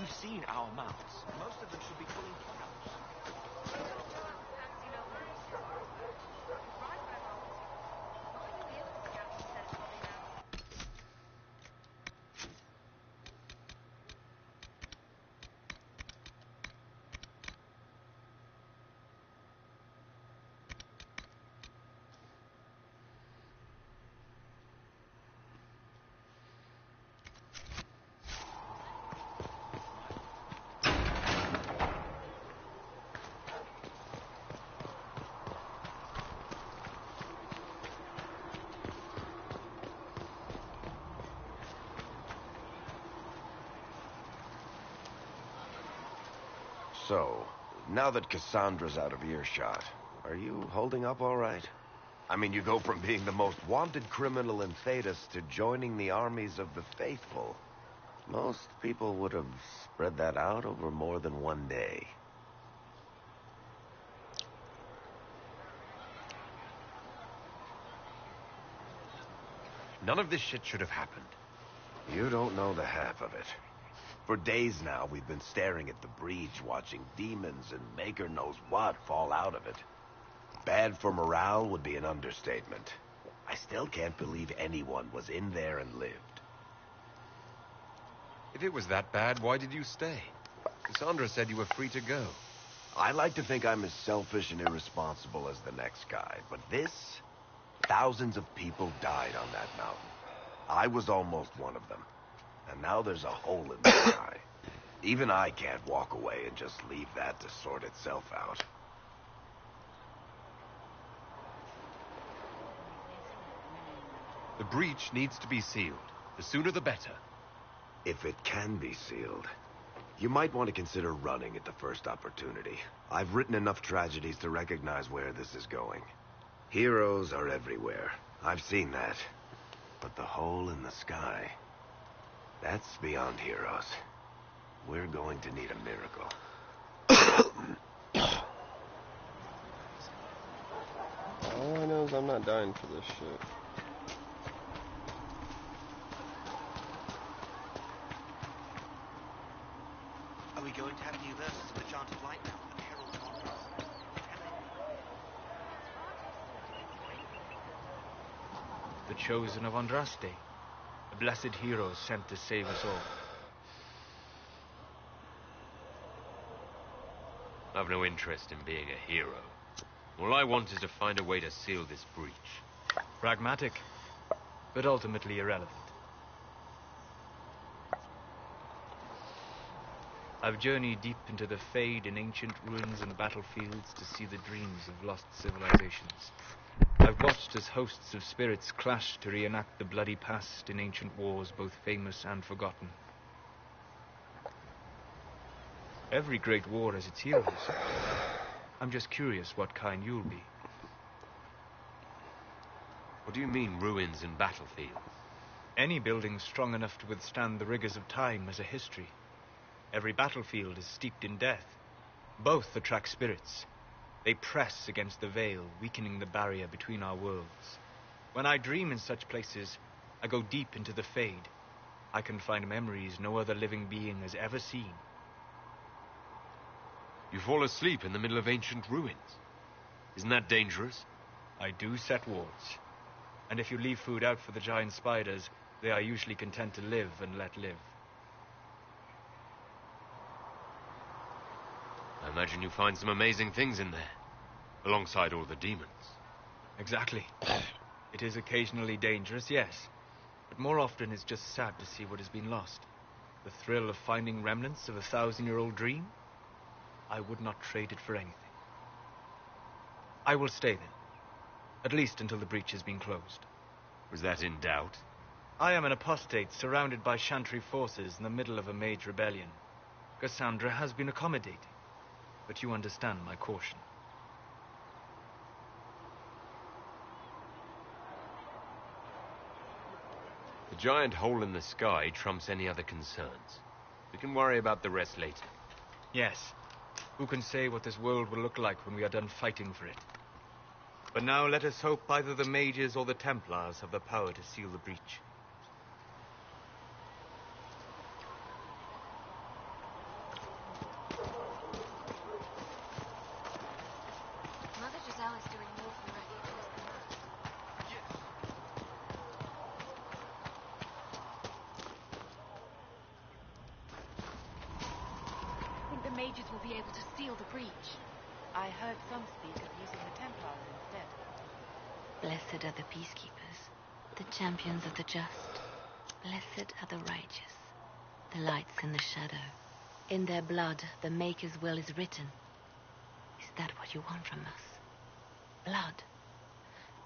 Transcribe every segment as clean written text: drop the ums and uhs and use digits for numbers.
You've seen our mounts. Most of them should be pulling plows. So, now that Cassandra's out of earshot, are you holding up all right? I mean, you go from being the most wanted criminal in Thedas to joining the armies of the faithful. Most people would have spread that out over more than one day. None of this shit should have happened. You don't know the half of it. For days now, we've been staring at the breach, watching demons and maker knows what fall out of it. Bad for morale would be an understatement. I still can't believe anyone was in there and lived. If it was that bad, why did you stay? Cassandra said you were free to go. I like to think I'm as selfish and irresponsible as the next guy, but this... Thousands of people died on that mountain. I was almost one of them. And now there's a hole in the sky. Even I can't walk away and just leave that to sort itself out. The breach needs to be sealed. The sooner the better. If it can be sealed, you might want to consider running at the first opportunity. I've written enough tragedies to recognize where this is going. Heroes are everywhere. I've seen that. But the hole in the sky... that's beyond heroes. We're going to need a miracle. All I know is I'm not dying for this shit. Are we going to have new verses of the Chant of Light now? The Herald of Honor? The chosen of Andraste, the blessed hero sent to save us all. I've no interest in being a hero. All I want is to find a way to seal this breach. Pragmatic, but ultimately irrelevant. I've journeyed deep into the Fade in ancient ruins and battlefields to see the dreams of lost civilizations. I've watched as hosts of spirits clash to reenact the bloody past in ancient wars, both famous and forgotten. Every great war has its heroes. I'm just curious what kind you'll be. What do you mean, ruins and battlefields? Any building strong enough to withstand the rigors of time has a history. Every battlefield is steeped in death. Both attract spirits. They press against the veil, weakening the barrier between our worlds. When I dream in such places, I go deep into the Fade. I can find memories no other living being has ever seen. You fall asleep in the middle of ancient ruins. Isn't that dangerous? I do set wards. And if you leave food out for the giant spiders, they are usually content to live and let live. I imagine you find some amazing things in there, alongside all the demons. Exactly. It is occasionally dangerous, yes. But more often it's just sad to see what has been lost. The thrill of finding remnants of a 1,000-year-old dream? I would not trade it for anything. I will stay then. At least until the breach has been closed. Was that in doubt? I am an apostate surrounded by Chantry forces in the middle of a mage rebellion. Cassandra has been accommodating. But you understand my caution. The giant hole in the sky trumps any other concerns. We can worry about the rest later. Yes. Who can say what this world will look like when we are done fighting for it? But now let us hope either the mages or the Templars have the power to seal the breach. mages will be able to seal the breach. I heard some speak of using the Templars instead. Blessed are the peacekeepers, the champions of the just. Blessed are the righteous, the lights in the shadow. In their blood, the Maker's will is written. Is that what you want from us? Blood?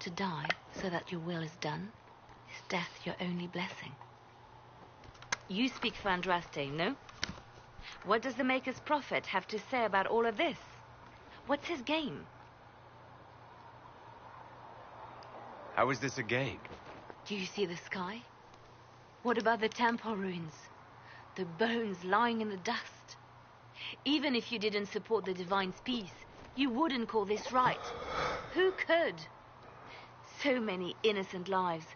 To die so that your will is done? Is death your only blessing? You speak for Andraste, no? What does the Maker's prophet have to say about all of this? What's his game? How is this a game? Do you see the sky? What about the temple ruins? The bones lying in the dust? Even if you didn't support the Divine's peace, you wouldn't call this right. Who could? So many innocent lives.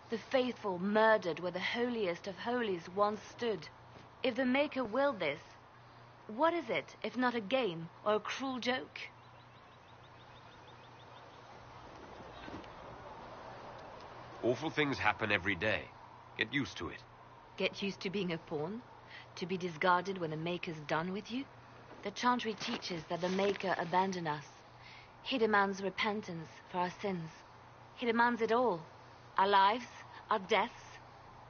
The faithful murdered where the holiest of holies once stood. If the Maker willed this, what is it if not a game or a cruel joke? Awful things happen every day. Get used to it. Get used to being a pawn? To be discarded when the Maker's done with you? The Chantry teaches that the Maker abandoned us. He demands repentance for our sins. He demands it all. Our lives, our deaths.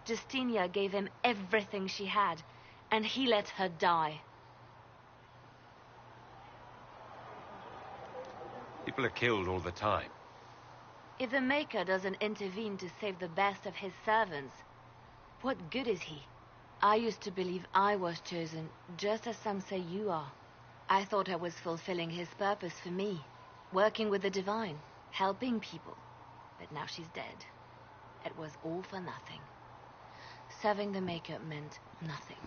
Justinia gave him everything she had, and he let her die. People are killed all the time. If the Maker doesn't intervene to save the best of his servants, what good is he? I used to believe I was chosen, just as some say you are. I thought I was fulfilling his purpose for me, working with the Divine, helping people. But now she's dead. It was all for nothing. Serving the Maker meant nothing.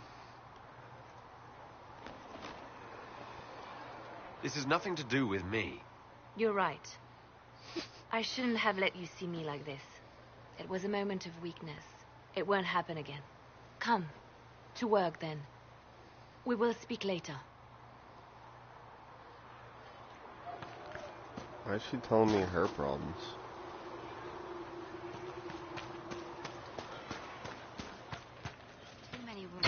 This has nothing to do with me. You're right. I shouldn't have let you see me like this. It was a moment of weakness. It won't happen again. Come. To work, then. We will speak later. Why is she telling me her problems? Too many wounds.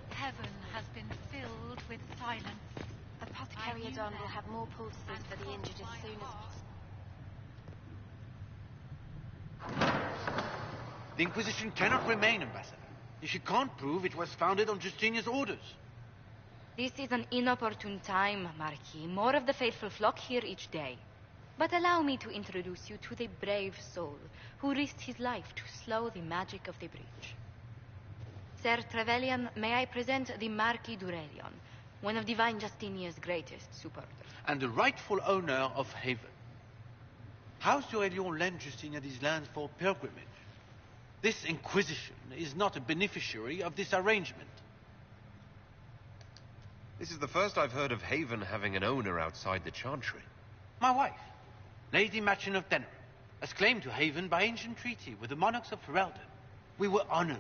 Heaven has been filled with silence. Apothecary Adon will have more poultices for the injured as soon as possible. The Inquisition cannot remain, Ambassador. She can't prove it was founded on Justinia's orders. This is an inopportune time, Marquis. More of the faithful flock here each day. But allow me to introduce you to the brave soul who risked his life to slow the magic of the breach. Sir Trevelyan, may I present the Marquis d'Aurelion, one of Divine Justinia's greatest supporters. And the rightful owner of Haven. House d'Aurelion lent Justinia these lands for pilgrimage. This Inquisition is not a beneficiary of this arrangement. This is the first I've heard of Haven having an owner outside the Chantry. My wife, Lady Machin of Denerim, has claimed to Haven by ancient treaty with the monarchs of Ferelden. We were honored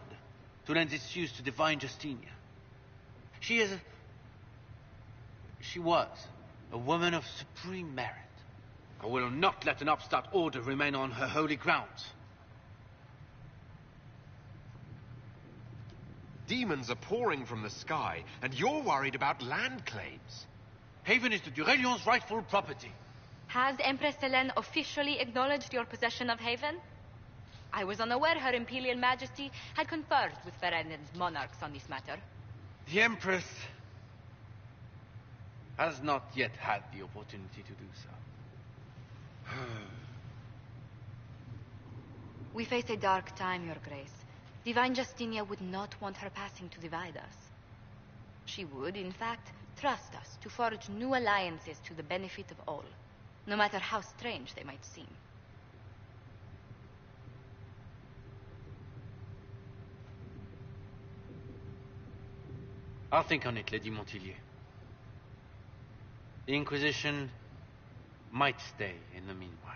to lend its use to Divine Justinia. She was a woman of supreme merit. I will not let an upstart order remain on her holy grounds. Demons are pouring from the sky, and you're worried about land claims. Haven is the d'Aurelion's rightful property. Has Empress Helene officially acknowledged your possession of Haven? I was unaware Her Imperial Majesty had conferred with Ferelden's monarchs on this matter. The Empress has not yet had the opportunity to do so. We face a dark time, Your Grace. Divine Justinia would not want her passing to divide us. She would, in fact, trust us to forge new alliances to the benefit of all, no matter how strange they might seem. I'll think on it, Lady Montillier. The Inquisition might stay in the meanwhile.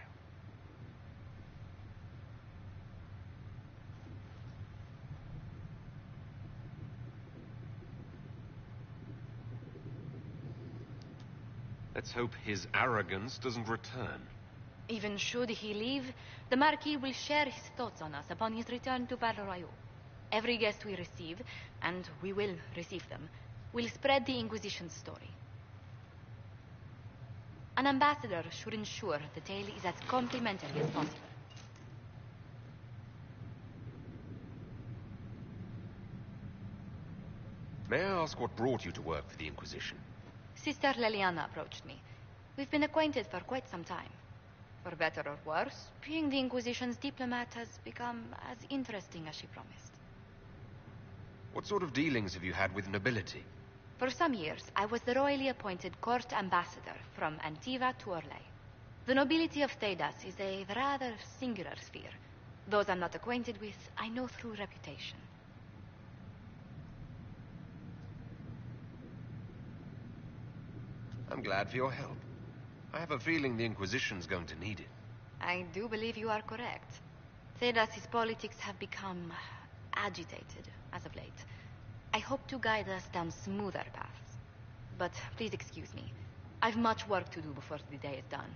Let's hope his arrogance doesn't return. Even should he leave, the Marquis will share his thoughts on us upon his return to Val Royaux. Every guest we receive, and we will receive them, will spread the Inquisition's story. An ambassador should ensure the tale is as complimentary as possible. May I ask what brought you to work for the Inquisition? Sister Leliana approached me. We've been acquainted for quite some time. For better or worse, being the Inquisition's diplomat has become as interesting as she promised. What sort of dealings have you had with nobility? For some years, I was the royally appointed court ambassador from Antiva to Orlais. The nobility of Thedas is a rather singular sphere. Those I'm not acquainted with, I know through reputation. I'm glad for your help. I have a feeling the Inquisition's going to need it. I do believe you are correct. Thedas' politics have become agitated as of late. I hope to guide us down smoother paths. But please excuse me. I've much work to do before the day is done.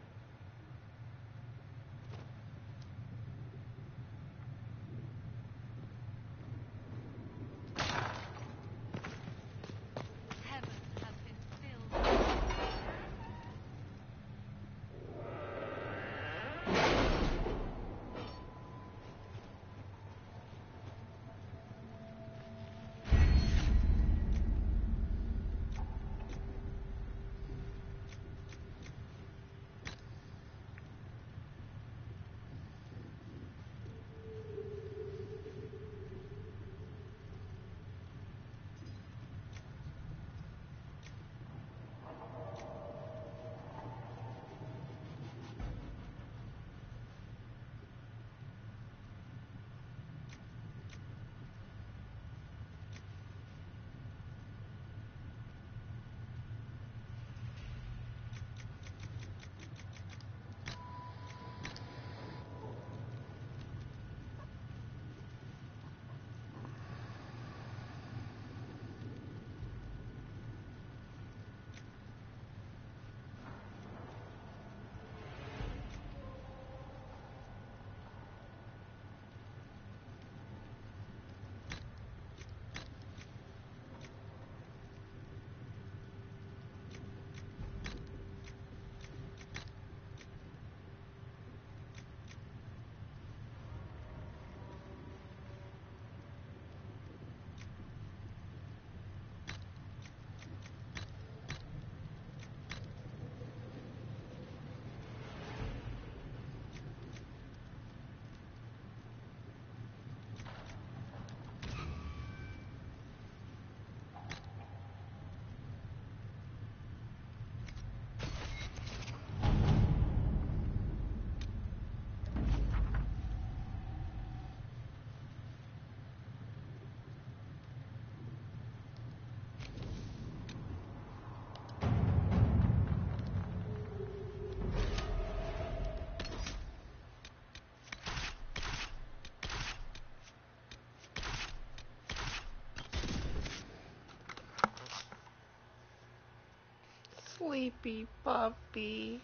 Sleepy puppy.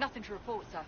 Nothing to report, sir.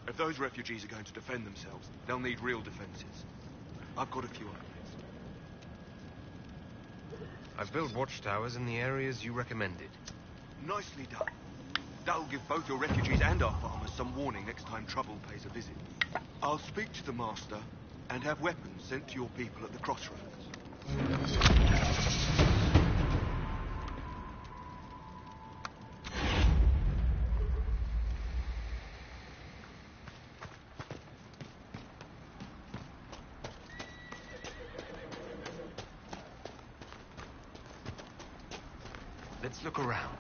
If those refugees are going to defend themselves, they'll need real defenses. I've got a few ideas. I've built watchtowers in the areas you recommended. Nicely done. That'll give both your refugees and our farmers some warning next time trouble pays a visit. I'll speak to the master and have weapons sent to your people at the crossroads. Let's look around.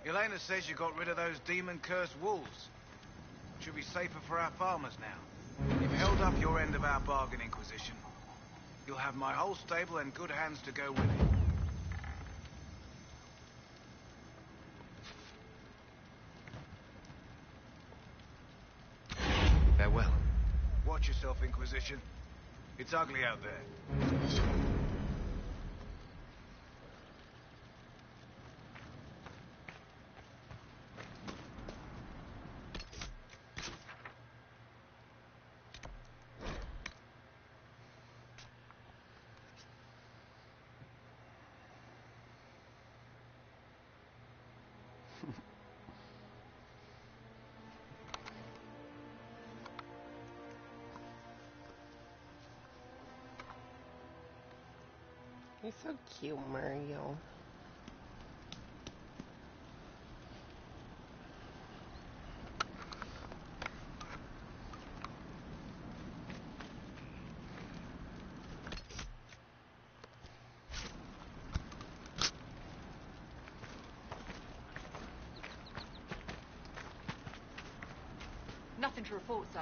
Elena says you got rid of those demon-cursed wolves. Should be safer for our farmers now. You've held up your end of our bargain, Inquisition. You'll have my whole stable and good hands to go with it. Farewell. Watch yourself, Inquisition. It's ugly out there. You're so cute, Mario. Nothing to report, sir.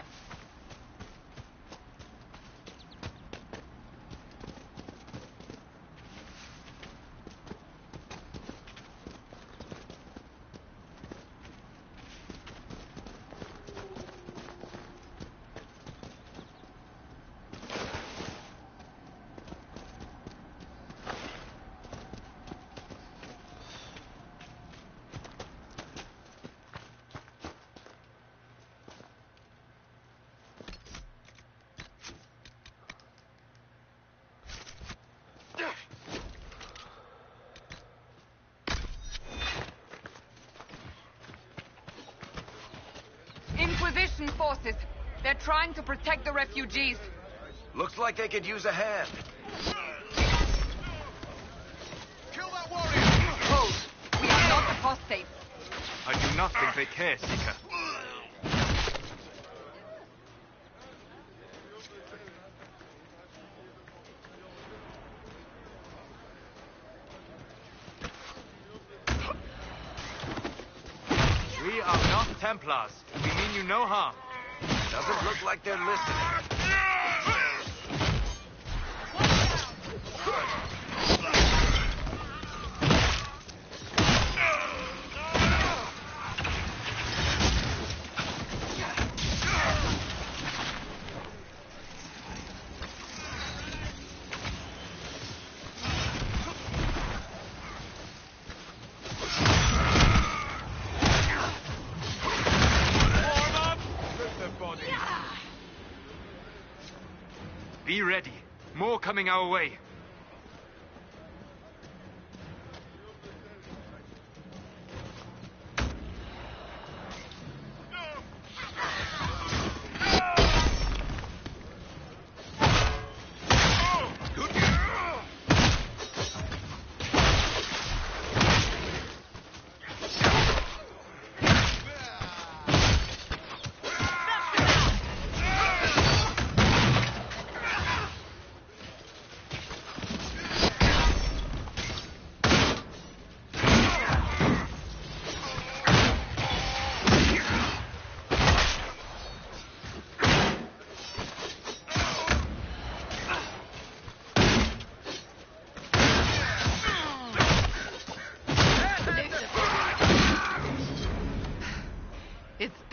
Inquisition forces. They're trying to protect the refugees. Looks like they could use a hand. Kill that warrior! Hold. We are not apostates. I do not think they care, Seeker. We are not Templars. We mean you no harm. Doesn't look like they're listening. Be ready. More coming our way.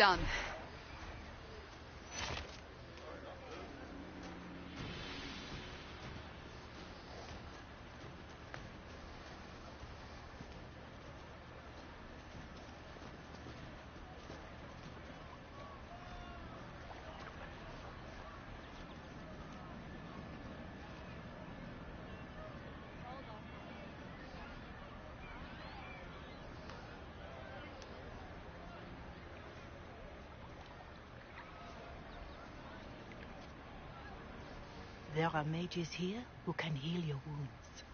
done. There are mages here who can heal your wounds.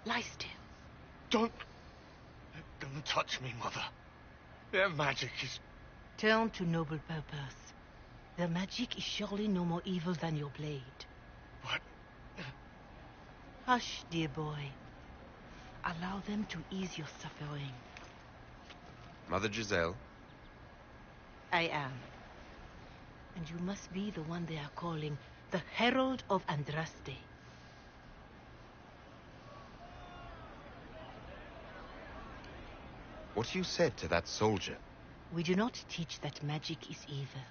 Lie still. Don't let them touch me, Mother. Their magic is... Turn to noble purpose. Their magic is surely no more evil than your blade. But... Hush, dear boy. Allow them to ease your suffering. Mother Giselle? I am. And you must be the one they are calling the Herald of Andraste. What you said to that soldier? We do not teach that magic is evil.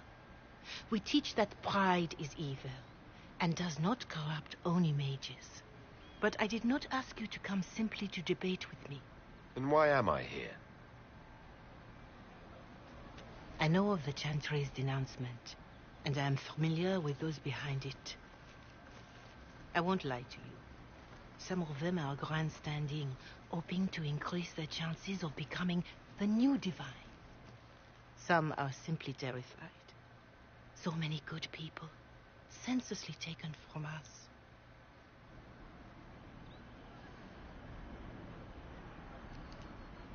We teach that pride is evil, and does not corrupt only mages. But I did not ask you to come simply to debate with me. Then why am I here? I know of the Chantry's denouncement, and I am familiar with those behind it. I won't lie to you. Some of them are grandstanding, hoping to increase their chances of becoming the new divine. Some are simply terrified. So many good people, senselessly taken from us.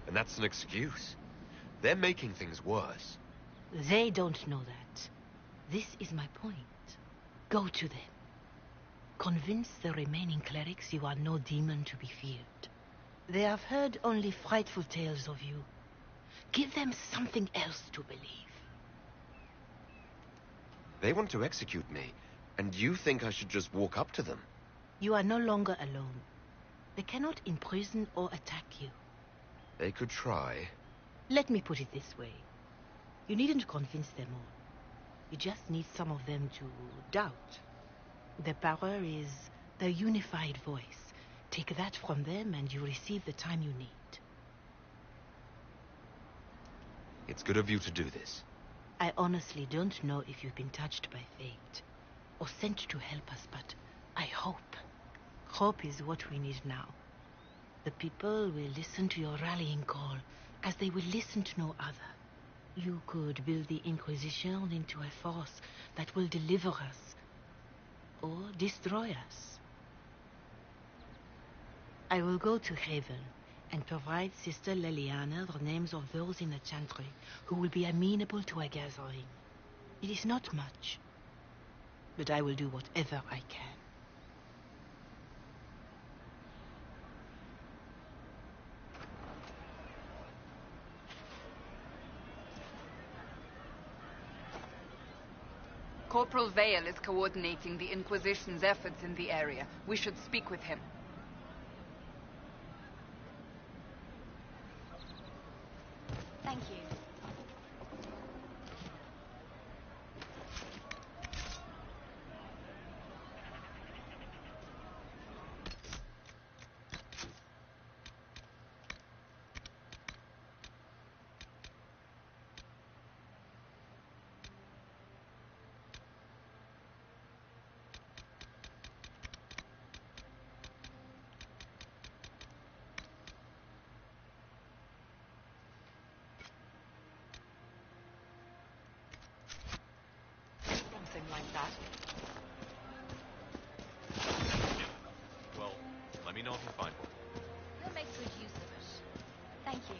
And that's an excuse. They're making things worse. They don't know that. This is my point. Go to them. Convince the remaining clerics you are no demon to be feared. They have heard only frightful tales of you. Give them something else to believe. They want to execute me, and you think I should just walk up to them? You are no longer alone. They cannot imprison or attack you. They could try. Let me put it this way. You needn't convince them all. You just need some of them to doubt. Their power is their unified voice. Take that from them and you receive the time you need. It's good of you to do this. I honestly don't know if you've been touched by fate or sent to help us, but I hope. Hope is what we need now. The people will listen to your rallying call as they will listen to no other. You could build the Inquisition into a force that will deliver us or destroy us. I will go to Haven and provide Sister Leliana the names of those in the Chantry who will be amenable to a gathering. It is not much, but I will do whatever I can. Corporal Vale is coordinating the Inquisition's efforts in the area. We should speak with him. Thank you. Like that. Well, let me know if you find one. We'll make good use of it. Thank you.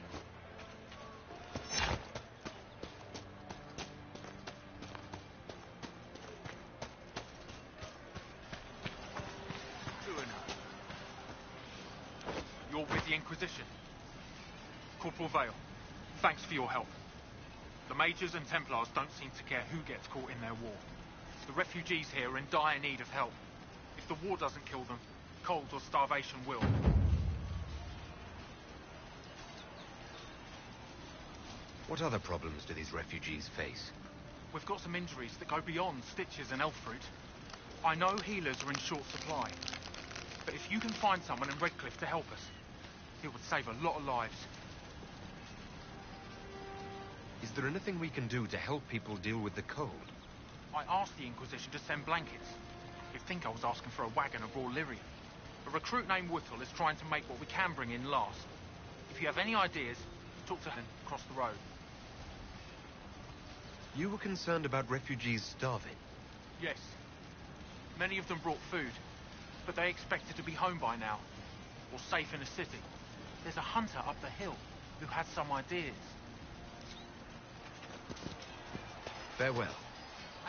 You're with the Inquisition. Corporal Vale, thanks for your help. The Mages and Templars don't seem to care who gets caught in their war. The refugees here are in dire need of help. If the war doesn't kill them, cold or starvation will. What other problems do these refugees face? We've got some injuries that go beyond stitches and elf fruit. I know healers are in short supply, but if you can find someone in Redcliffe to help us, it would save a lot of lives. Is there anything we can do to help people deal with the cold? I asked the Inquisition to send blankets. You'd think I was asking for a wagon of raw lyrium. A recruit named Whittle is trying to make what we can bring in last. If you have any ideas, talk to him across the road. You were concerned about refugees starving? Yes. Many of them brought food, but they expected to be home by now, or safe in a city. There's a hunter up the hill who had some ideas. Farewell.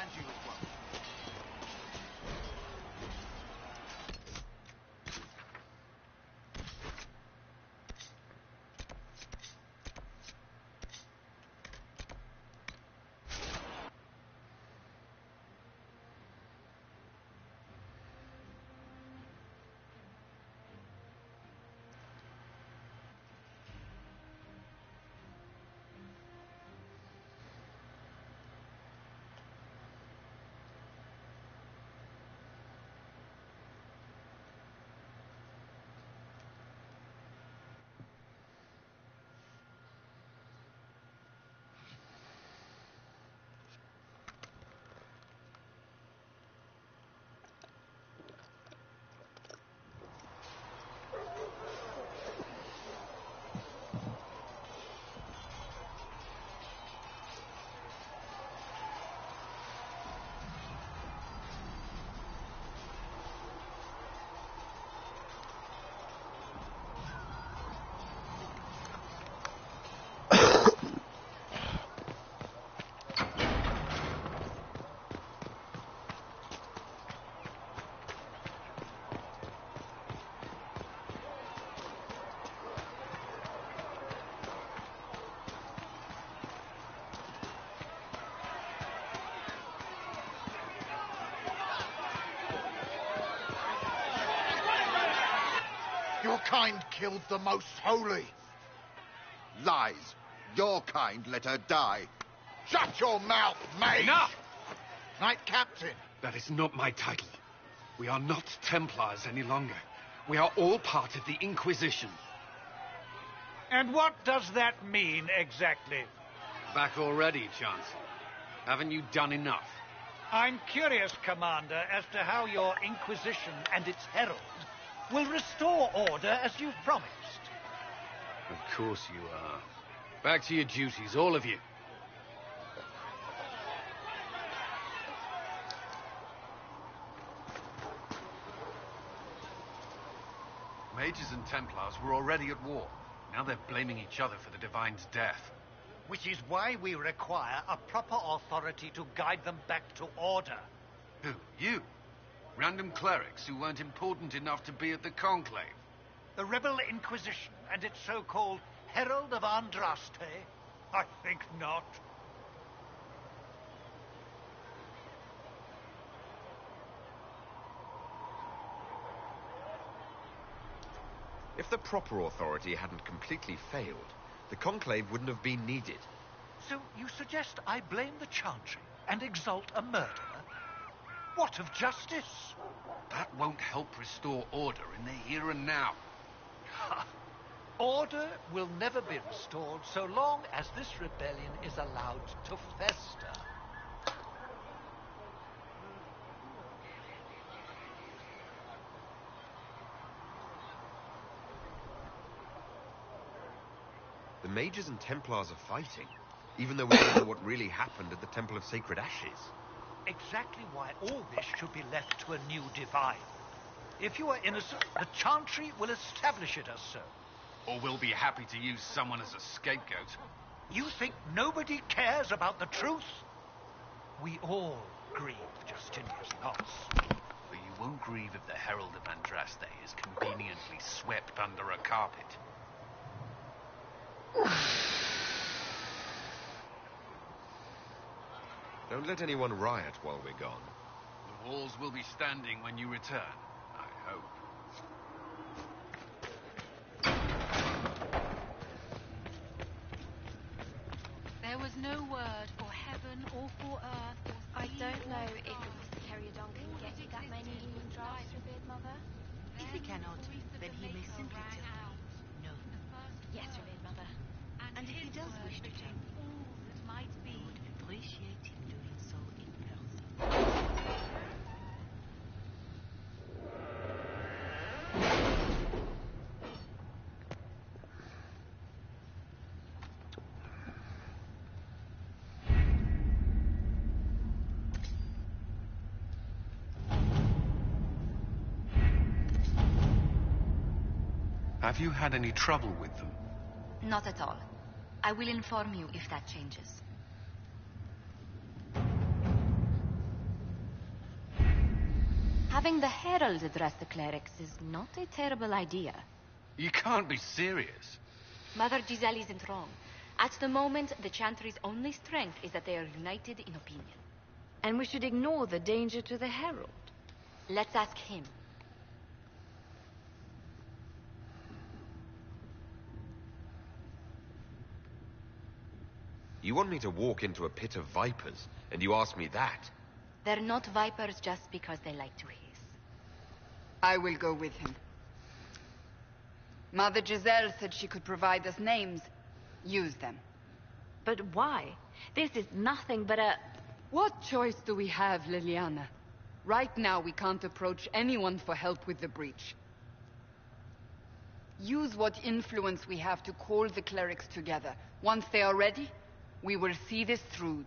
And you as well. Your kind killed the most holy. Lies. Your kind let her die. Shut your mouth, mate! Enough! Knight Captain. That is not my title. We are not Templars any longer. We are all part of the Inquisition. And what does that mean, exactly? Back already, Chancellor. Haven't you done enough? I'm curious, Commander, as to how your Inquisition and its herald will restore order as you've promised. Of course you are. Back to your duties, all of you. Mages and Templars were already at war. Now they're blaming each other for the Divine's death. Which is why we require a proper authority to guide them back to order. Who? You? Random clerics who weren't important enough to be at the Conclave? The Rebel Inquisition and its so-called Herald of Andraste? I think not. If the proper authority hadn't completely failed, the Conclave wouldn't have been needed. So you suggest I blame the Chantry and exalt a murderer? What of justice? That won't help restore order in the here and now. Order will never be restored so long as this rebellion is allowed to fester. The Mages and Templars are fighting, even though we don't know what really happened at the Temple of Sacred Ashes. Exactly why all this should be left to a new divine. If you are innocent, the Chantry will establish it as so. Or we'll be happy to use someone as a scapegoat. You think nobody cares about the truth? We all grieve Justinia's loss. But you won't grieve if the Herald of Andraste is conveniently swept under a carpet. Don't let anyone riot while we're gone. The walls will be standing when you return, I hope. no word for heaven or for earth or I sea don't or know if sky. Mr. Carrierdon can get you that many healing drafts, revered mother. If he cannot, then he may simply tell me no. Yes, revered mother. And if he does wish to tell me, all that might I be. would appreciate him doing so in person. Have you had any trouble with them? Not at all. I will inform you if that changes. Having the Herald address the clerics is not a terrible idea. You can't be serious. Mother Giselle isn't wrong. At the moment, the Chantry's only strength is that they are united in opinion. And we should ignore the danger to the Herald. Let's ask him. You want me to walk into a pit of vipers, and you ask me that? They're not vipers just because they like to hiss. I will go with him. Mother Giselle said she could provide us names. Use them. But why? This is nothing but a... What choice do we have, Liliana? Right now, we can't approach anyone for help with the breach. Use what influence we have to call the clerics together. Once they are ready, we will see this through.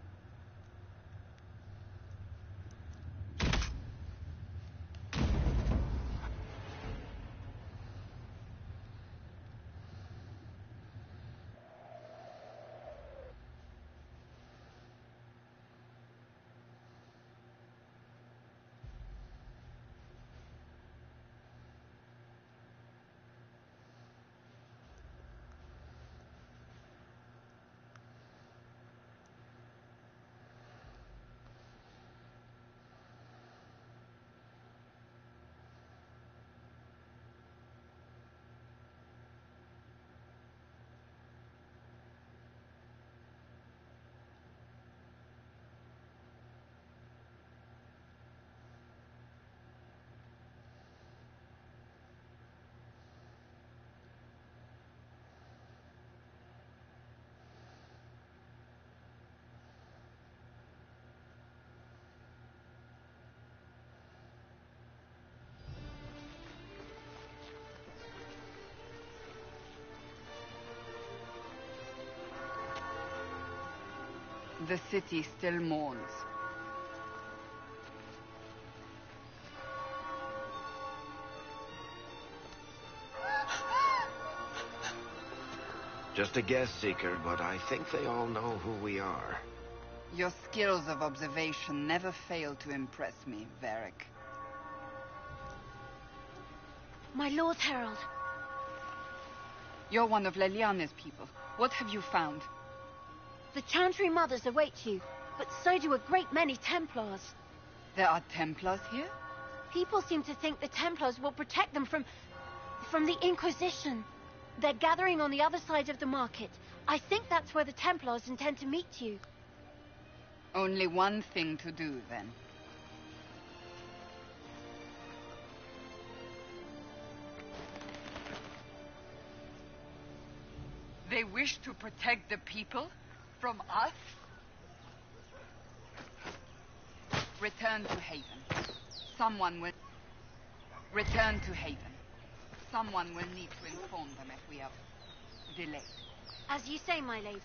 The city still mourns. Just a guess, Seeker, but I think they all know who we are. Your skills of observation never fail to impress me, Varric. My Lord Herald. You're one of Leliana's people. What have you found? The Chantry mothers await you, but so do a great many Templars. There are Templars here? People seem to think the Templars will protect them from the Inquisition. They're gathering on the other side of the market. I think that's where the Templars intend to meet you. Only one thing to do, then. They wish to protect the people from us? Return to Haven. Someone will... Return to Haven. Someone will need to inform them if we are delayed. As you say, my lady.